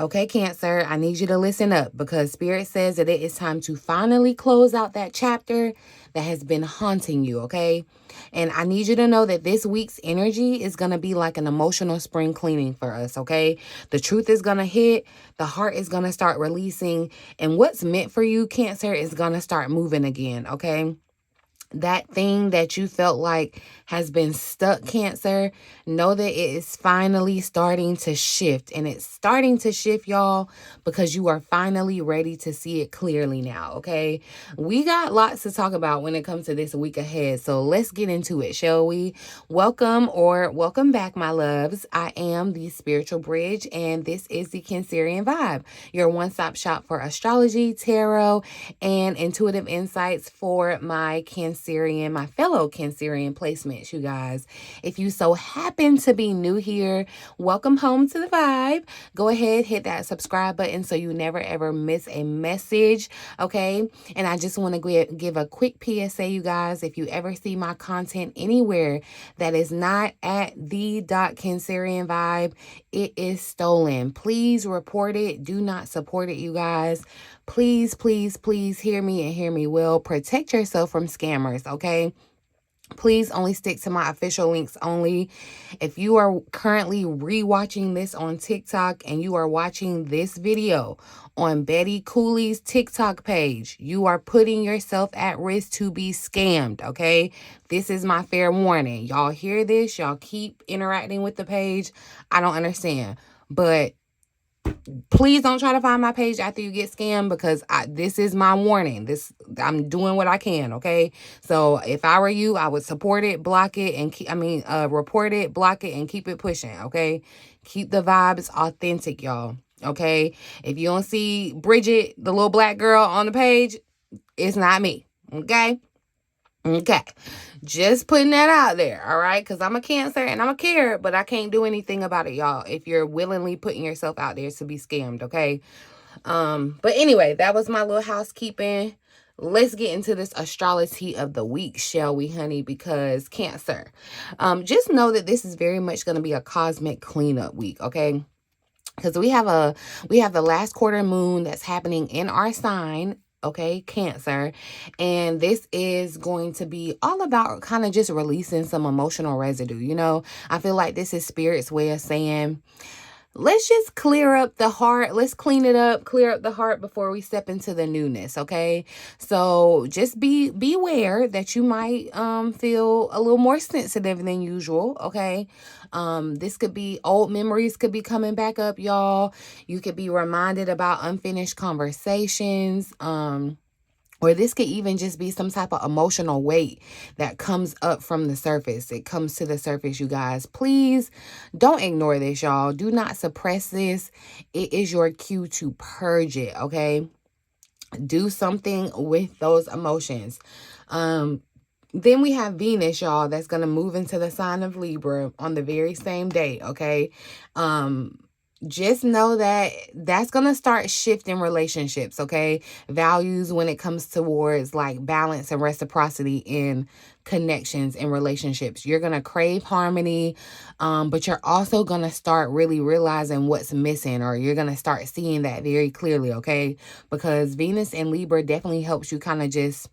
Okay, Cancer, I need you to listen up because Spirit says that it is time to finally close out that chapter that has been haunting you, okay? And I need you to know that this week's energy is going to be like an emotional spring cleaning for us, okay? The truth is going to hit, the heart is going to start releasing, and what's meant for you, Cancer, is going to start moving again, okay? That thing that you felt like has been stuck, Cancer, know that it is finally starting to shift. And it's starting to shift, y'all, because you are finally ready to see it clearly now, okay? We got lots to talk about when it comes to this week ahead. So let's get into it, shall we? Welcome back, my loves. I am the Spiritual Bridge, and this is the Cancerian Vibe, your one-stop shop for astrology, tarot, and intuitive insights for my fellow Cancerian placements, you guys. If you so happen to be new here, welcome home to the vibe. Go ahead, hit that subscribe button so you never ever miss a message, okay? And I just want to give a quick PSA, you guys. If you ever see my content anywhere that is not at the.Cancerian Vibe, it is stolen. Please report it. Do not support it, you guys. Please, please, please hear me and hear me well. Protect yourself from scammers, okay? Please only stick to my official links only. If you are currently rewatching this on TikTok and you are watching this video on Betty Cooley's TikTok page, you are putting yourself at risk to be scammed, okay? This is my fair warning. Y'all hear this? Y'all keep interacting with the page. I don't understand. But please don't try to find my page after you get scammed, because this is my warning. I'm doing what I can, okay? So if I were you, I would support it, block it, and report it, block it, and keep it pushing, okay? Keep the vibes authentic, y'all, okay? If you don't see Bridget, the little black girl on the page, it's not me, okay? Okay, just putting that out there, all right? Because I'm a Cancer and I'm a care, but I can't do anything about it, y'all, if you're willingly putting yourself out there to be scammed, okay? But anyway, that was my little housekeeping. Let's get into this astrology of the week, shall we, honey? Because Cancer, just know that this is very much going to be a cosmic cleanup week, okay? Because we have the last quarter moon that's happening in our sign, okay, Cancer, and this is going to be all about kind of just releasing some emotional residue. You know, I feel like this is Spirit's way of saying, let's just clear up the heart. Let's clean it up, clear up the heart before we step into the newness, okay? So just beware that you might feel a little more sensitive than usual, okay? This could be old memories could be coming back up, y'all. You could be reminded about unfinished conversations, or this could even just be some type of emotional weight that comes up from the surface. It comes to the surface, you guys. Please don't ignore this, y'all. Do not suppress this. It is your cue to purge it, okay? Do something with those emotions. Then we have Venus, y'all, that's going to move into the sign of Libra on the very same day, okay? Just know that that's going to start shifting relationships, okay? Values when it comes towards like balance and reciprocity in connections and relationships. You're going to crave harmony, but you're also going to start really realizing what's missing, or you're going to start seeing that very clearly, okay? Because Venus in Libra definitely helps you kind of just,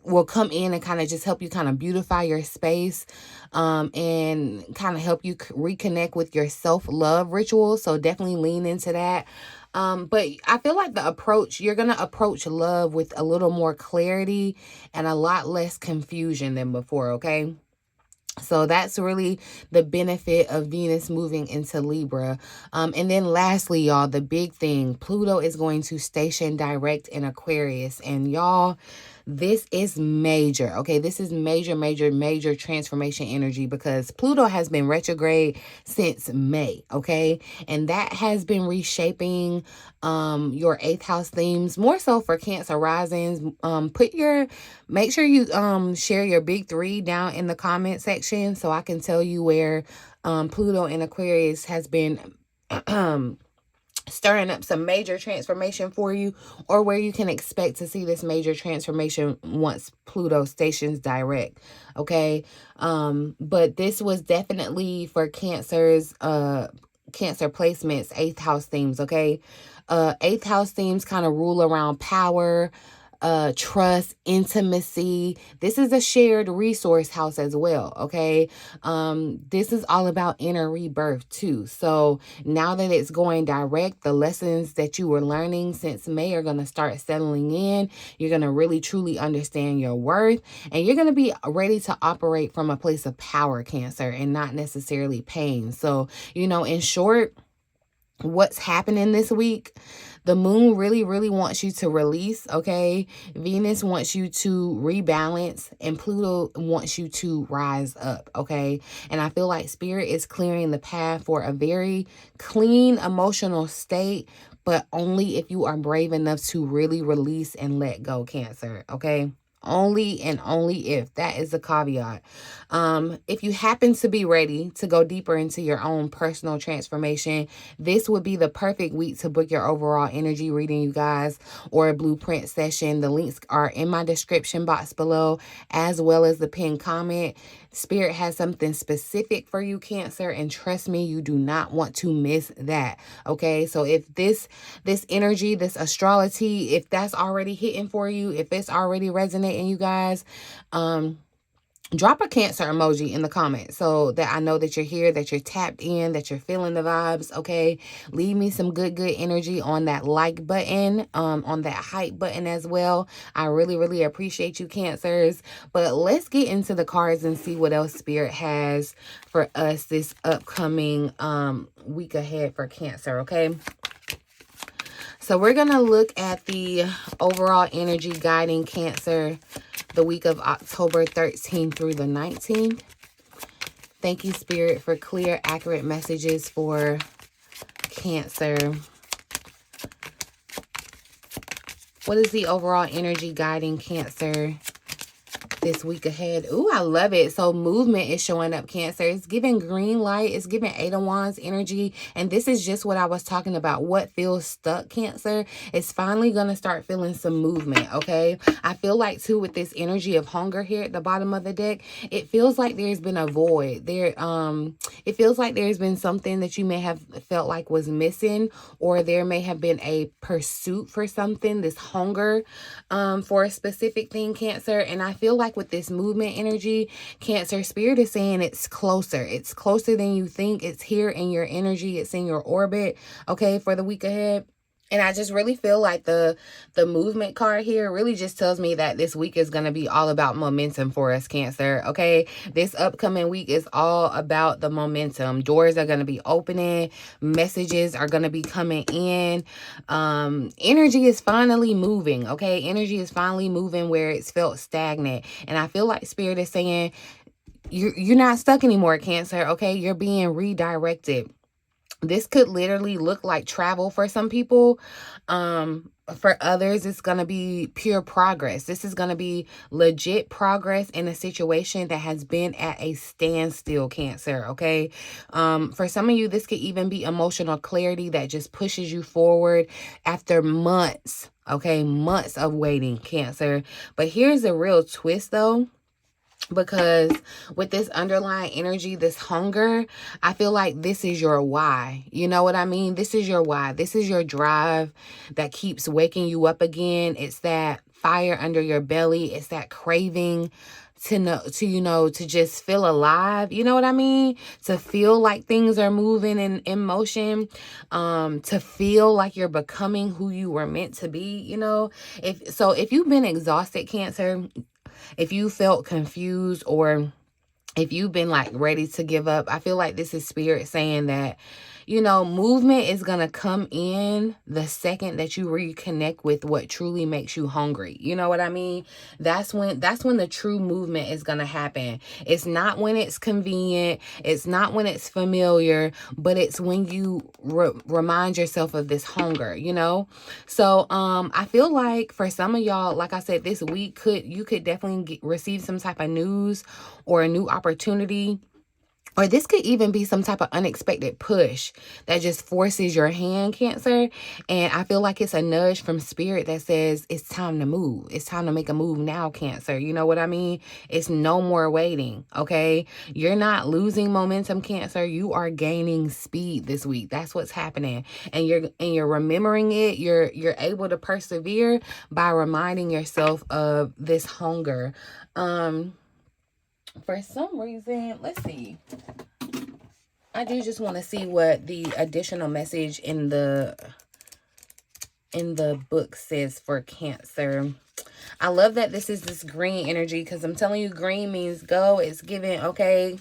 will come in and kind of just help you kind of beautify your space, and kind of help you reconnect with your self-love rituals. So definitely lean into that. But I feel like you're going to approach love with a little more clarity and a lot less confusion than before, okay? So that's really the benefit of Venus moving into Libra. And then lastly, y'all, the big thing, Pluto is going to station direct in Aquarius. And y'all, this is major, okay? This is major, major, major transformation energy, because Pluto has been retrograde since May, okay? And that has been reshaping your 8th house themes, more so for Cancer risings. Make sure you share your big 3 down in the comment section so I can tell you where Pluto in Aquarius has been stirring up some major transformation for you, or where you can expect to see this major transformation once Pluto stations direct, okay? But this was definitely for Cancers, Cancer placements, 8th house themes, okay? 8th house themes kind of rule around power, trust, intimacy. This is a shared resource house as well, okay? This is all about inner rebirth too. So now that it's going direct, the lessons that you were learning since May are going to start settling in. You're going to really truly understand your worth, and you're going to be ready to operate from a place of power, Cancer, and not necessarily pain. So, you know, in short, what's happening this week, the moon really wants you to release, okay? Venus wants you to rebalance, and Pluto wants you to rise up, okay? And I feel like Spirit is clearing the path for a very clean emotional state, but only if you are brave enough to really release and let go, Cancer, okay? Only and only if. That is the caveat. If you happen to be ready to go deeper into your own personal transformation, this would be the perfect week to book your overall energy reading, you guys, or a blueprint session. The links are in my description box below, as well as the pinned comment. Spirit has something specific for you, Cancer, and trust me, you do not want to miss that, okay? So if this energy, this astrology, if that's already hitting for you, if it's already resonating, you guys, drop a Cancer emoji in the comments so that I know that you're here, that you're tapped in, that you're feeling the vibes, okay? Leave me some good energy on that like button, on that hype button as well. I really appreciate you, Cancers. But let's get into the cards and see what else Spirit has for us this upcoming week ahead for Cancer, okay? So we're going to look at the overall energy guiding Cancer the week of October 13th through the 19th. Thank you, Spirit, for clear, accurate messages for Cancer. What is the overall energy guiding Cancer this week ahead? Ooh, I love it. So movement is showing up, Cancer. It's giving green light. It's giving 8 of Wands energy. And this is just what I was talking about. What feels stuck, Cancer, is finally going to start feeling some movement, okay? I feel like, too, with this energy of hunger here at the bottom of the deck, it feels like there's been a void. It feels like there's been something that you may have felt like was missing, or there may have been a pursuit for something, this hunger for a specific thing, Cancer. And I feel like with this movement energy, Cancer, Spirit is saying it's closer. It's closer than you think. It's here in your energy. It's in your orbit, okay, for the week ahead. And I just really feel like the movement card here really just tells me that this week is going to be all about momentum for us, Cancer, okay? This upcoming week is all about the momentum. Doors are going to be opening. Messages are going to be coming in. Energy is finally moving, okay? Energy is finally moving where it's felt stagnant. And I feel like Spirit is saying you're not stuck anymore, Cancer, okay? You're being redirected. This could literally look like travel for some people. For others, it's going to be pure progress. This is going to be legit progress in a situation that has been at a standstill, Cancer, okay? For some of you, this could even be emotional clarity that just pushes you forward after months, okay? Months of waiting, Cancer. But here's a real twist, though. Because with this underlying energy, this hunger, I feel like this is your why. You know what I mean? This is your why. This is your drive that keeps waking you up again. It's that fire under your belly. It's that craving to just feel alive. You know what I mean? To feel like things are moving in motion. To feel like you're becoming who you were meant to be, you know? If you've been exhausted, Cancer, if you felt confused, or if you've been like ready to give up, I feel like this is Spirit saying that, you know, movement is going to come in the second that you reconnect with what truly makes you hungry. You know what I mean? That's when the true movement is going to happen. It's not when it's convenient. It's not when it's familiar, but it's when you remind yourself of this hunger, you know? So, I feel like for some of y'all, like I said, this week you could definitely receive some type of news or a new opportunity Or this could even be some type of unexpected push that just forces your hand, Cancer. And I feel like it's a nudge from spirit that says it's time to move. It's time to make a move now, Cancer. You know what I mean? It's no more waiting, okay? You're not losing momentum, Cancer. You are gaining speed this week. That's what's happening. And you're remembering it. You're able to persevere by reminding yourself of this hunger. For some reason, let's see. I do just want to see what the additional message in the book says for Cancer. I love that this is this green energy, because I'm telling you, green means go. It's giving, okay,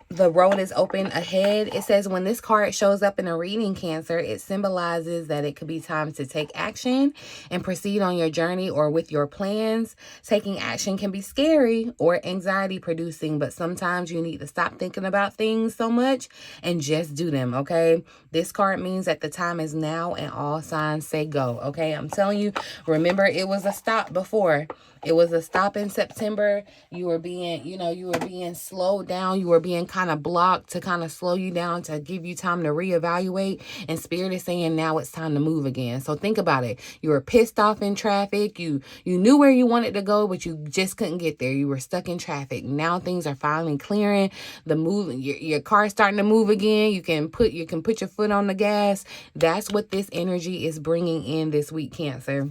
the road is open ahead. It says when this card shows up in a reading, Cancer, it symbolizes that it could be time to take action and proceed on your journey or with your plans. Taking action can be scary or anxiety producing, but sometimes you need to stop thinking about things so much and just do them, okay? This card means that the time is now and all signs say go, okay? I'm telling you, remember, it was a stop before. It was a stop in September. You were being, you were being slowed down. You were being kind of blocked to kind of slow you down, to give you time to reevaluate. And Spirit is saying now it's time to move again. So think about it. You were pissed off in traffic. You knew where you wanted to go, but you just couldn't get there. You were stuck in traffic. Now things are finally clearing. Your car's starting to move again. You can put your foot on the gas. That's what this energy is bringing in this week, Cancer.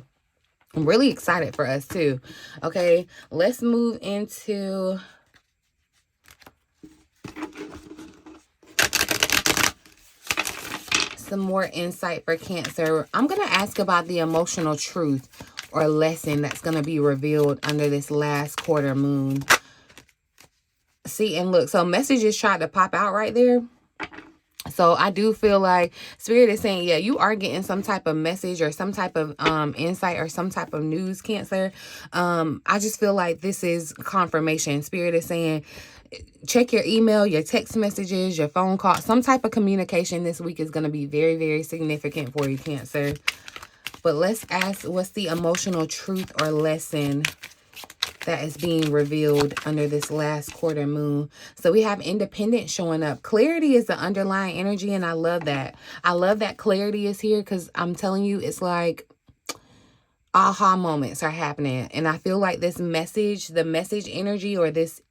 I'm really excited for us too. Okay, let's move into some more insight for Cancer. I'm going to ask about the emotional truth or lesson that's going to be revealed under this last quarter moon. See, and look, so messages tried to pop out right there. So I do feel like Spirit is saying, yeah, you are getting some type of message or some type of insight or some type of news, Cancer. I just feel like this is confirmation. Spirit is saying, check your email, your text messages, your phone call. Some type of communication this week is going to be very, very significant for you, Cancer. But let's ask, what's the emotional truth or lesson that is being revealed under this last quarter moon? So we have independence showing up. Clarity is the underlying energy, and I love that. I love that clarity is here, because I'm telling you, it's like aha moments are happening. And I feel like this message, the message energy, or this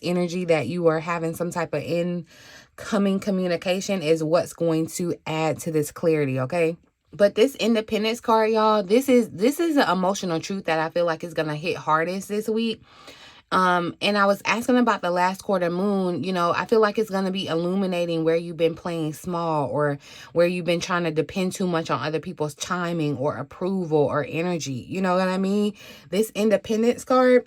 energy that you are having some type of incoming communication, is what's going to add to this clarity, okay? But this independence card, y'all, this is an emotional truth that I feel like is going to hit hardest this week. And I was asking about the last quarter moon. I feel like it's going to be illuminating where you've been playing small, or where you've been trying to depend too much on other people's timing or approval or energy. You know what I mean? This independence card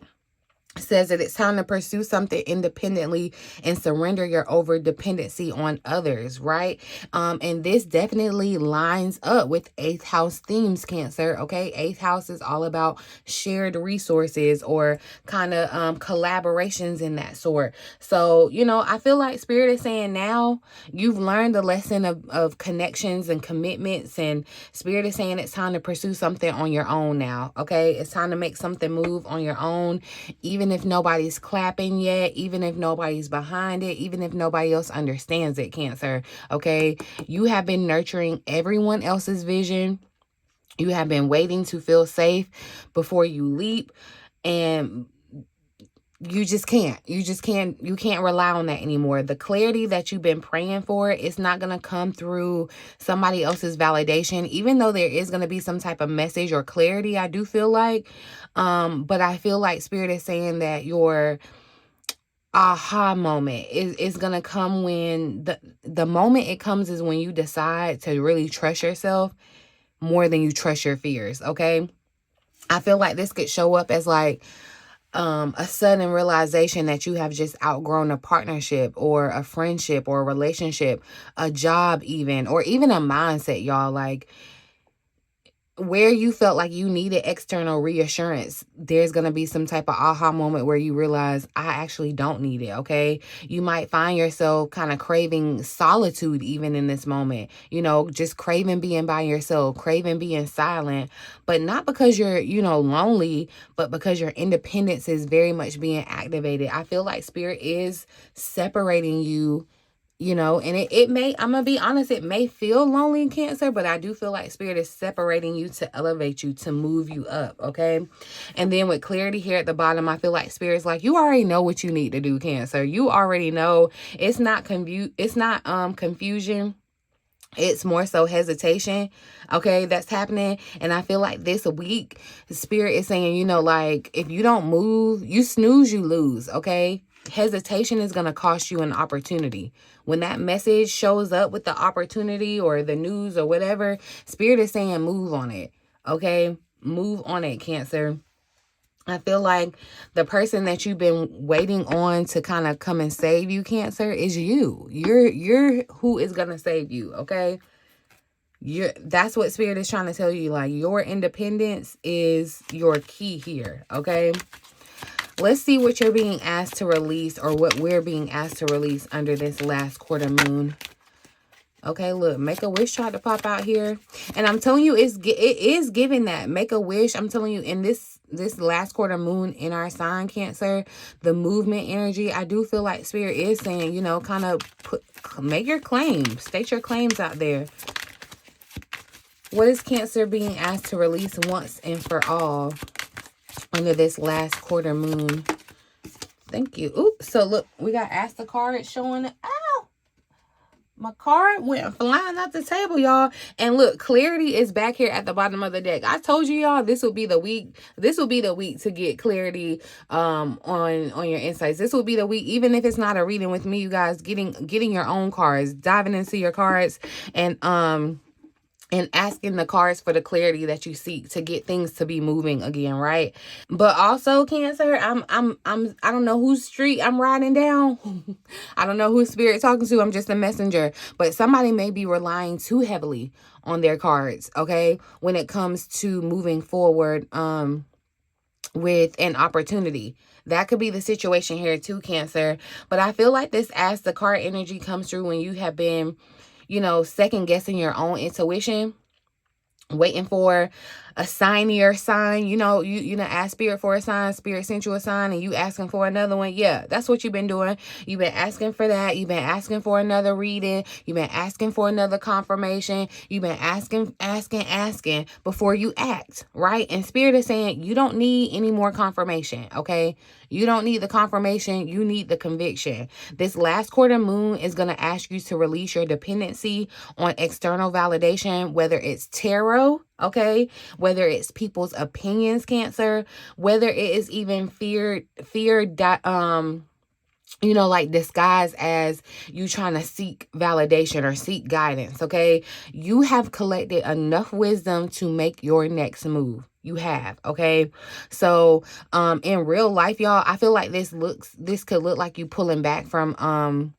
says that it's time to pursue something independently and surrender your over dependency on others, right? And this definitely lines up with 8th house themes, Cancer, okay? 8th house is all about shared resources or kind of collaborations in that sort. So, I feel like Spirit is saying now you've learned the lesson of connections and commitments, and Spirit is saying it's time to pursue something on your own now, okay? It's time to make something move on your own, even if nobody's clapping yet, even if nobody's behind it, even if nobody else understands it, Cancer, okay? You have been nurturing everyone else's vision. You have been waiting to feel safe before you leap, and you can't rely on that anymore. The clarity that you've been praying for, it's not going to come through somebody else's validation, even though there is going to be some type of message or clarity, I do feel like. But I feel like Spirit is saying that your aha moment is going to come when the moment it comes is when you decide to really trust yourself more than you trust your fears, okay? I feel like this could show up as like a sudden realization that you have just outgrown a partnership or a friendship or a relationship, a job even, or even a mindset, y'all. Like, where you felt like you needed external reassurance, there's going to be some type of aha moment where you realize, I actually don't need it, okay? You might find yourself kind of craving solitude even in this moment, you know, just craving being by yourself, craving being silent, but not because you're, you know, lonely, but because your independence is very much being activated. I feel like Spirit is separating you, you know, and it may, I'm going to be honest, it may feel lonely in Cancer, but I do feel like Spirit is separating you to elevate you, to move you up, okay? And then with clarity here at the bottom, I feel like Spirit's like, you already know what you need to do, Cancer. You already know. It's not confusion. It's more so hesitation, okay, that's happening. And I feel like this week, Spirit is saying, you know, like, if you don't move, you snooze, you lose, okay? Hesitation is going to cost you an opportunity. When that message shows up with the opportunity or the news or whatever, Spirit is saying move on it, okay? Move on it, Cancer. I feel like the person that you've been waiting on to kind of come and save you, Cancer, is you. You're who is going to save you, okay? That's what Spirit is trying to tell you. Like, your independence is your key here, okay? Let's see what you're being asked to release, or what we're being asked to release under this last quarter moon. Okay, look, make a wish tried to pop out here. And I'm telling you, it is giving that. Make a wish. I'm telling you, in this last quarter moon in our sign, Cancer, the movement energy, I do feel like Spirit is saying, you know, kind of make your claims. State your claims out there. What is Cancer being asked to release once and for all under this last quarter moon? Thank you. Ooh, so look, we got Ask the card showing. Ow! My card went flying out the table, y'all. And look, clarity is back here at the bottom of the deck. I told you, y'all, this will be the week. This will be the week to get clarity on your insights. This will be the week, even if it's not a reading with me, you guys, getting your own cards, diving into your cards, and asking the cards for the clarity that you seek to get things to be moving again, right? But also, Cancer, I don't know whose street I'm riding down. I don't know who Spirit talking to. I'm just a messenger. But somebody may be relying too heavily on their cards, okay, when it comes to moving forward with an opportunity. That could be the situation here too, Cancer. But I feel like this Ask the card energy comes through when you have been, you know, second guessing your own intuition, waiting for a signier sign. You know, you know, ask Spirit for a sign, Spirit sent you a sign, and you asking for another one. Yeah, that's what you've been doing. You've been asking for that. You've been asking for another reading. You've been asking for another confirmation. You've been asking before you act, right? And Spirit is saying you don't need any more confirmation, okay? You don't need the confirmation. You need the conviction. This last quarter moon is going to ask you to release your dependency on external validation, whether it's tarot, okay, whether it's people's opinions, Cancer, whether it is even fear, you know, like disguised as you trying to seek validation or seek guidance, okay? You have collected enough wisdom to make your next move. You have, okay? So, in real life, y'all, I feel like this could look like you pulling back from,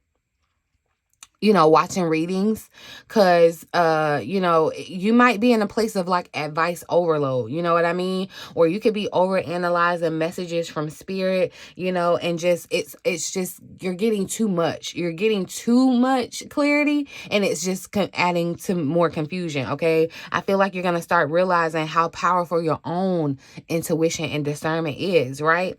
you know, watching readings, because you know, you might be in a place of like advice overload, you know what I mean? Or you could be over analyzing messages from Spirit, you know, and just it's just you're getting too much clarity, and it's just adding to more confusion, okay? I feel like you're gonna start realizing how powerful your own intuition and discernment is, right?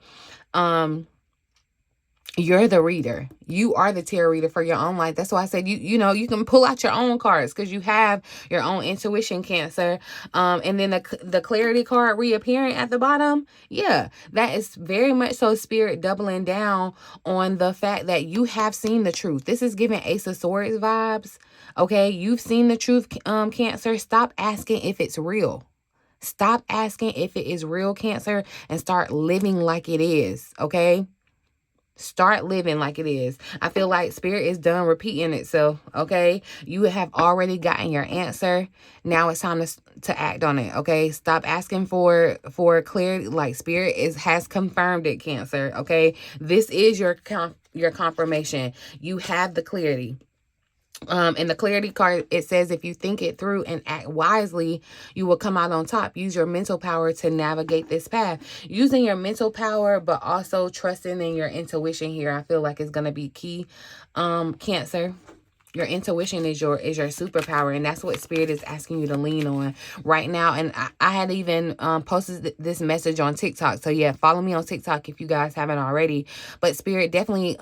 You're the reader. You are the tarot reader for your own life. That's why I said, you know, you can pull out your own cards because you have your own intuition, Cancer. And then the clarity card reappearing at the bottom. Yeah, that is very much so Spirit doubling down on the fact that you have seen the truth. This is giving Ace of Swords vibes. Okay, you've seen the truth, Cancer. Stop asking if it's real. Stop asking if it is real, Cancer, and start living like it is, okay? Start living like it is. I feel like Spirit is done repeating itself, okay? You have already gotten your answer. Now it's time to act on it, okay? Stop asking for clarity. Like, Spirit has confirmed it, Cancer, okay? This is your confirmation. You have the clarity. In the clarity card, it says if you think it through and act wisely, you will come out on top. Use your mental power to navigate this path. Using your mental power, but also trusting in your intuition here, I feel like is going to be key. Cancer. Your intuition is your superpower, and that's what Spirit is asking you to lean on right now. And I had even posted this message on TikTok. So yeah, follow me on TikTok if you guys haven't already. But Spirit definitely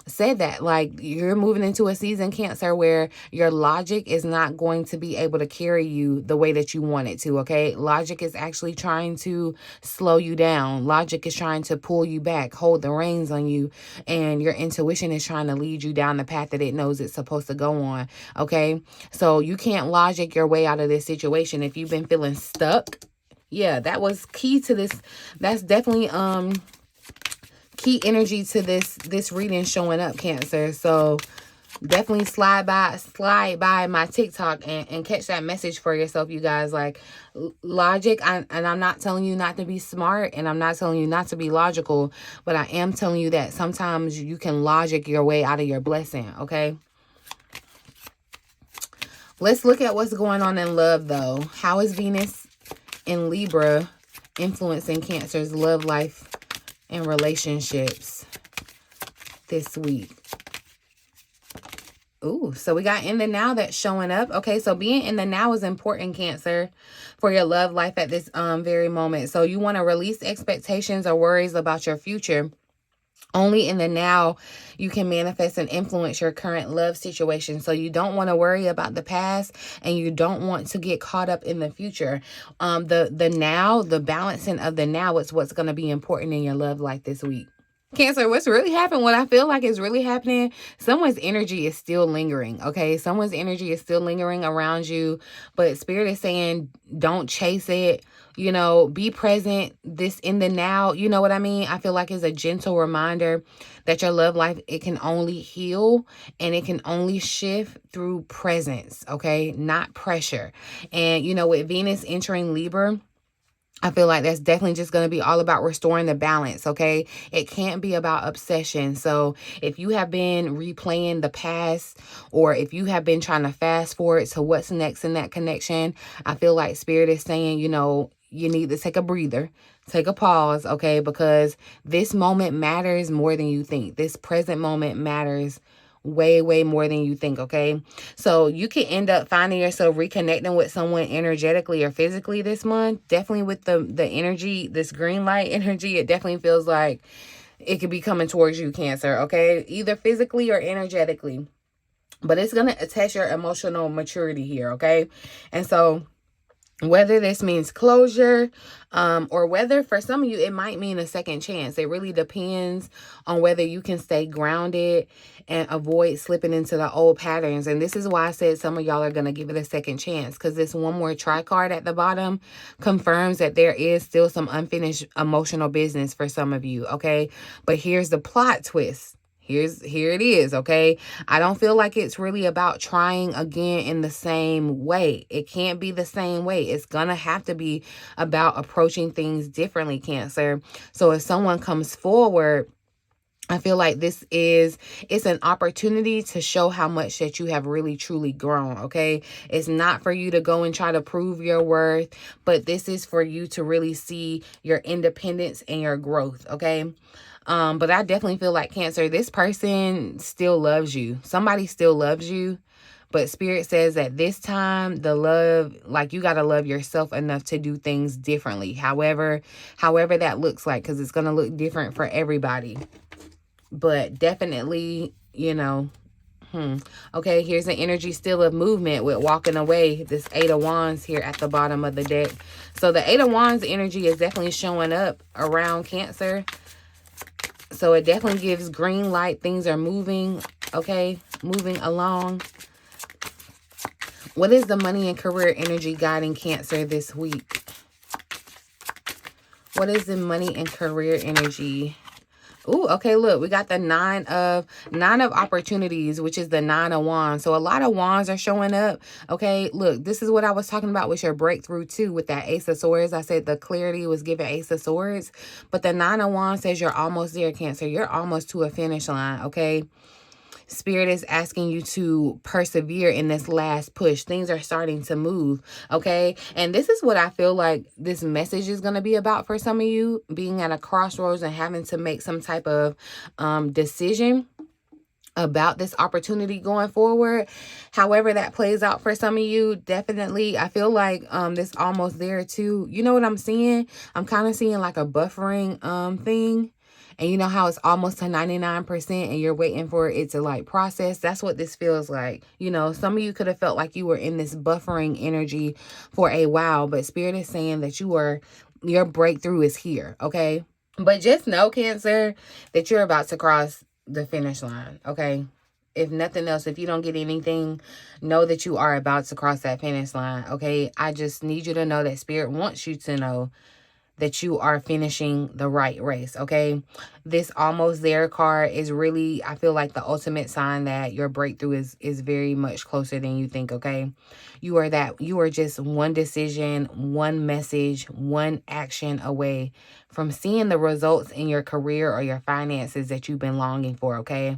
said that, like, you're moving into a season, Cancer, where your logic is not going to be able to carry you the way that you want it to, okay? Logic is actually trying to slow you down. Logic is trying to pull you back, hold the reins on you, and your intuition is trying to lead you down the path that it knows it's supposed to go on, okay? So you can't logic your way out of this situation. If you've been feeling stuck, yeah, that was key to this. That's definitely key energy to this reading showing up, Cancer. So definitely slide by my TikTok and catch that message for yourself, you guys. Like, logic, and I'm not telling you not to be smart, and I'm not telling you not to be logical, but I am telling you that sometimes you can logic your way out of your blessing, okay? Let's look at what's going on in love, though. How is Venus in Libra influencing Cancer's love life and relationships this week? Ooh, so we got in the now that's showing up. Okay, so being in the now is important, Cancer, for your love life at this very moment. So you want to release expectations or worries about your future. Only in the now you can manifest and influence your current love situation. So you don't want to worry about the past, and you don't want to get caught up in the future. The now, the balancing of the now is what's going to be important in your love life this week. Cancer, what's really happening, what I feel like is really happening, someone's energy is still lingering, okay? Someone's energy is still lingering around you, but Spirit is saying don't chase it, you know, be present, this in the now, you know what I mean? I feel like it's a gentle reminder that your love life, it can only heal and it can only shift through presence, okay? Not pressure. And, you know, with Venus entering Libra, I feel like that's definitely just going to be all about restoring the balance, okay? It can't be about obsession. So if you have been replaying the past, or if you have been trying to fast forward to what's next in that connection, I feel like Spirit is saying, you know, you need to take a breather, take a pause, okay? Because this moment matters more than you think. This present moment matters way more than you think, okay? So you can end up finding yourself reconnecting with someone energetically or physically this month. Definitely with the energy, this green light energy, it definitely feels like it could be coming towards you, Cancer, okay? Either physically or energetically. But it's going to test your emotional maturity here, okay? And so whether this means closure, or whether for some of you it might mean a second chance. It really depends on whether you can stay grounded and avoid slipping into the old patterns. And this is why I said some of y'all are going to give it a second chance, because this one more try card at the bottom confirms that there is still some unfinished emotional business for some of you, okay? But here's the plot twist. Here it is, okay? I don't feel like it's really about trying again in the same way. It can't be the same way. It's gonna have to be about approaching things differently, Cancer. So if someone comes forward, I feel like it's an opportunity to show how much that you have really truly grown, okay? It's not for you to go and try to prove your worth, but this is for you to really see your independence and your growth, okay? But I definitely feel like, Cancer, this person still loves you. Somebody still loves you. But Spirit says that this time, the love, like, you got to love yourself enough to do things differently. However that looks like, because it's going to look different for everybody. But definitely, you know, okay, here's an energy still of movement with walking away. This Eight of Wands here at the bottom of the deck. So the Eight of Wands energy is definitely showing up around Cancer. So it definitely gives green light. Things are moving, okay? Moving along. What is the money and career energy guiding Cancer this week? What is the money and career energy? Ooh, okay, look, we got the nine of opportunities, which is the Nine of Wands. So a lot of wands are showing up. Okay, look, this is what I was talking about with your breakthrough too, with that Ace of Swords. I said the clarity was given Ace of Swords, but the Nine of Wands says you're almost there, Cancer. You're almost to a finish line, okay? Spirit is asking you to persevere in this last push. Things are starting to move, okay? And this is what I feel like this message is going to be about for some of you, being at a crossroads and having to make some type of decision about this opportunity going forward. However that plays out for some of you, definitely, I feel like this almost there too. You know what I'm seeing? I'm kind of seeing like a buffering thing. And you know how it's almost to 99% and you're waiting for it to like process? That's what this feels like. You know, some of you could have felt like you were in this buffering energy for a while, but Spirit is saying that your breakthrough is here, okay? But just know, Cancer, that you're about to cross the finish line, okay? If nothing else, if you don't get anything, know that you are about to cross that finish line, okay? I just need you to know that Spirit wants you to know that you are finishing the right race, okay? This almost there card is really, I feel like, the ultimate sign that your breakthrough is very much closer than you think, okay? You are just one decision, one message, one action away from seeing the results in your career or your finances that you've been longing for, okay?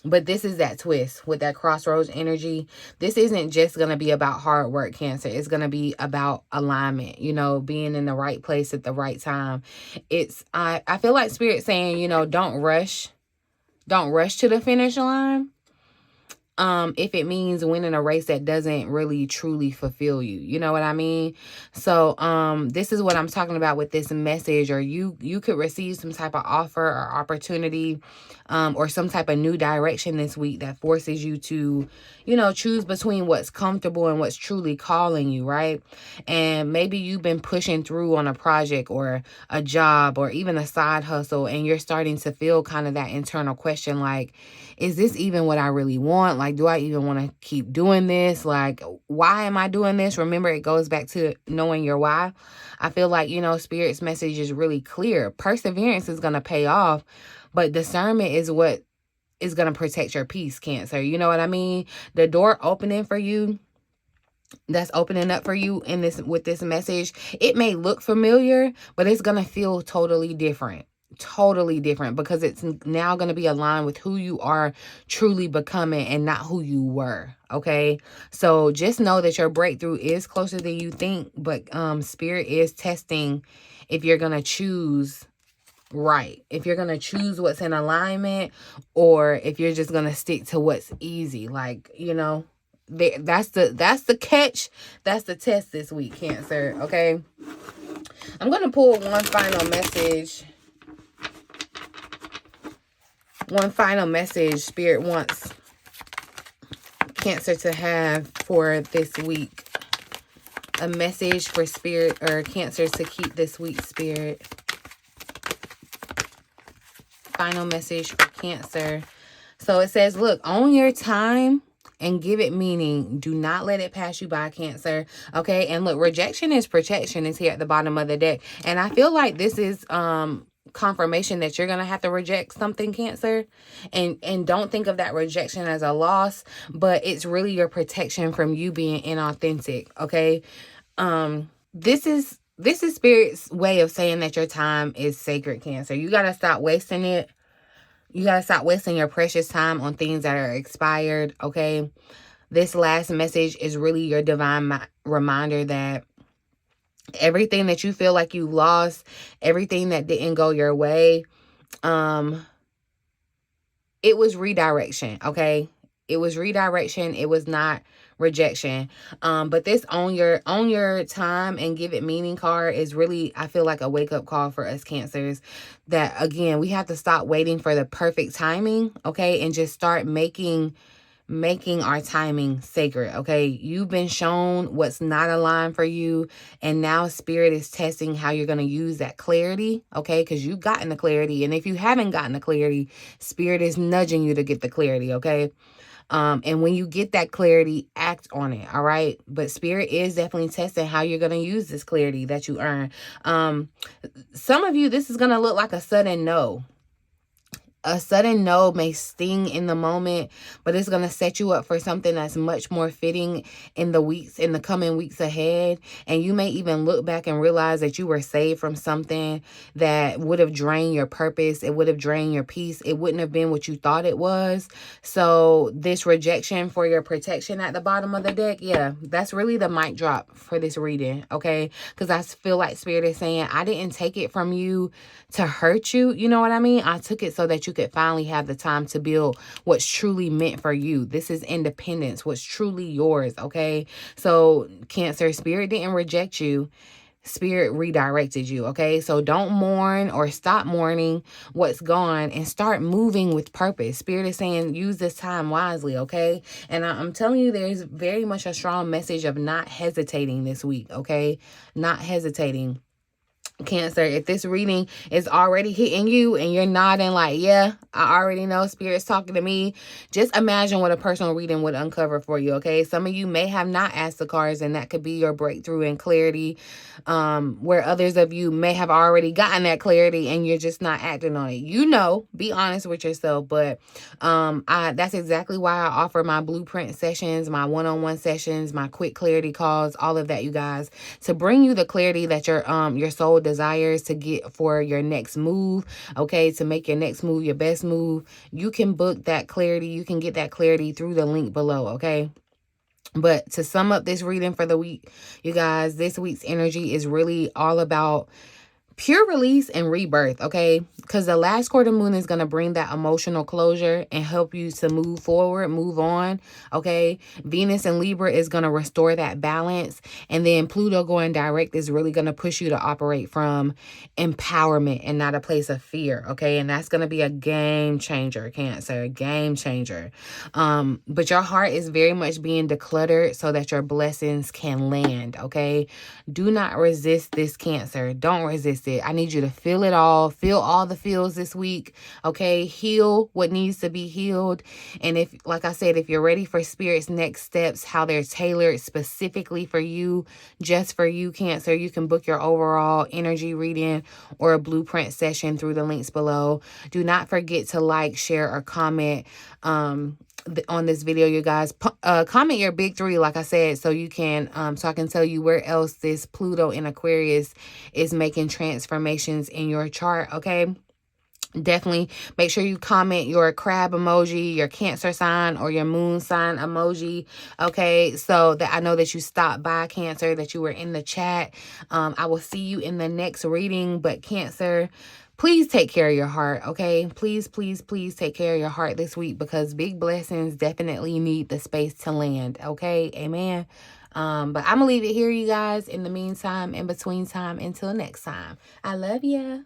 But this is that twist with that crossroads energy. This isn't just going to be about hard work, Cancer. It's going to be about alignment, you know, being in the right place at the right time. I feel like Spirit saying, you know, don't rush to the finish line. If it means winning a race that doesn't really truly fulfill you. You know what I mean? So, this is what I'm talking about with this message, or you could receive some type of offer or opportunity, or some type of new direction this week that forces you to, you know, choose between what's comfortable and what's truly calling you, right? And maybe you've been pushing through on a project or a job or even a side hustle, and you're starting to feel kind of that internal question, like, is this even what I really want? Like, do I even want to keep doing this? Like, why am I doing this? Remember, it goes back to knowing your why. I feel like, you know, Spirit's message is really clear. Perseverance is going to pay off, but discernment is what is going to protect your peace, Cancer. You know what I mean? The door opening for you, that's opening up for you in this, with this message, it may look familiar, but it's going to feel totally different because it's now going to be aligned with who you are truly becoming and not who you were, okay? So just know that your breakthrough is closer than you think, but Spirit is testing if you're going to choose right, if you're going to choose what's in alignment, or if you're just going to stick to what's easy. Like, you know, that's the catch. That's the test this week, Cancer, okay? I'm going to pull one final message. One final message Spirit wants Cancer to have for this week. A message for Spirit or Cancer to keep this week, Spirit. Final message for Cancer. So it says, look, own your time and give it meaning. Do not let it pass you by, Cancer. Okay? And look, rejection is protection is here at the bottom of the deck. And I feel like this is confirmation that you're gonna have to reject something, Cancer, and don't think of that rejection as a loss, but it's really your protection from you being inauthentic, okay? This is Spirit's way of saying that your time is sacred, Cancer. You gotta stop wasting it. You gotta stop wasting your precious time on things that are expired, okay? This last message is really your divine reminder that everything that you feel like you lost, everything that didn't go your way, it was redirection, okay? It was redirection. It was not rejection. But this own your time and give it meaning card is really, I feel like, a wake-up call for us Cancers, that again, we have to stop waiting for the perfect timing, okay? And just start making our timing sacred, okay? You've been shown what's not aligned for you, and now Spirit is testing how you're going to use that clarity, okay? Because you've gotten the clarity, and if you haven't gotten the clarity, Spirit is nudging you to get the clarity, okay? And when you get that clarity, act on it, all right? But Spirit is definitely testing how you're going to use this clarity that you earn. Some of you, this is going to look like a sudden no. A sudden no may sting in the moment, but it's going to set you up for something that's much more fitting in the coming weeks ahead. And you may even look back and realize that you were saved from something that would have drained your purpose. It would have drained your peace. It wouldn't have been what you thought it was. So this rejection for your protection at the bottom of the deck, yeah, that's really the mic drop for this reading, okay? Because I feel like Spirit is saying, I didn't take it from you to hurt you. You know what I mean? I took it so that you could finally have the time to build what's truly meant for you. This is independence, what's truly yours, okay? So Cancer, Spirit didn't reject you. Spirit redirected you, okay? So don't mourn or stop mourning what's gone and start moving with purpose. Spirit is saying use this time wisely, okay? And I'm telling you, there's very much a strong message of not hesitating this week, okay? Not hesitating. Cancer, if this reading is already hitting you and you're nodding like, yeah, I already know Spirit's talking to me, just imagine what a personal reading would uncover for you, okay? Some of you may have not asked the cards, and that could be your breakthrough and clarity, where others of you may have already gotten that clarity and you're just not acting on it. You know, be honest with yourself, but that's exactly why I offer my blueprint sessions, my one-on-one sessions, my quick clarity calls, all of that, you guys, to bring you the clarity that your soul desires to get for your next move, okay? To make your next move your best move. You can book that clarity. You can get that clarity through the link below, okay? But to sum up this reading for the week, you guys, this week's energy is really all about pure release and rebirth, okay? Because the last quarter moon is going to bring that emotional closure and help you to move forward, move on, okay? Venus and Libra is going to restore that balance. And then Pluto going direct is really going to push you to operate from empowerment and not a place of fear, okay? And that's going to be a game changer, Cancer, a game changer. But your heart is very much being decluttered so that your blessings can land, okay? Do not resist this, Cancer. Don't resist it. I need you to feel it all. Feel all the feels this week, okay? Heal what needs to be healed. And if, like I said, if you're ready for Spirit's next steps, how they're tailored specifically for you, just for you, Cancer, you can book your overall energy reading or a blueprint session through the links below. Do not forget to like, share, or comment on this video, you guys. Comment your big three, like I said, so you can so I can tell you where else this Pluto in Aquarius is making transformations in your chart, okay? Definitely make sure you comment your crab emoji, your Cancer sign, or your moon sign emoji, okay? So that I know that you stopped by, Cancer, that you were in the chat. I will see you in the next reading. But Cancer, please take care of your heart, okay? Please, please, please take care of your heart this week, because big blessings definitely need the space to land, okay? Amen. But I'm going to leave it here, you guys. In the meantime, in between time, until next time. I love ya.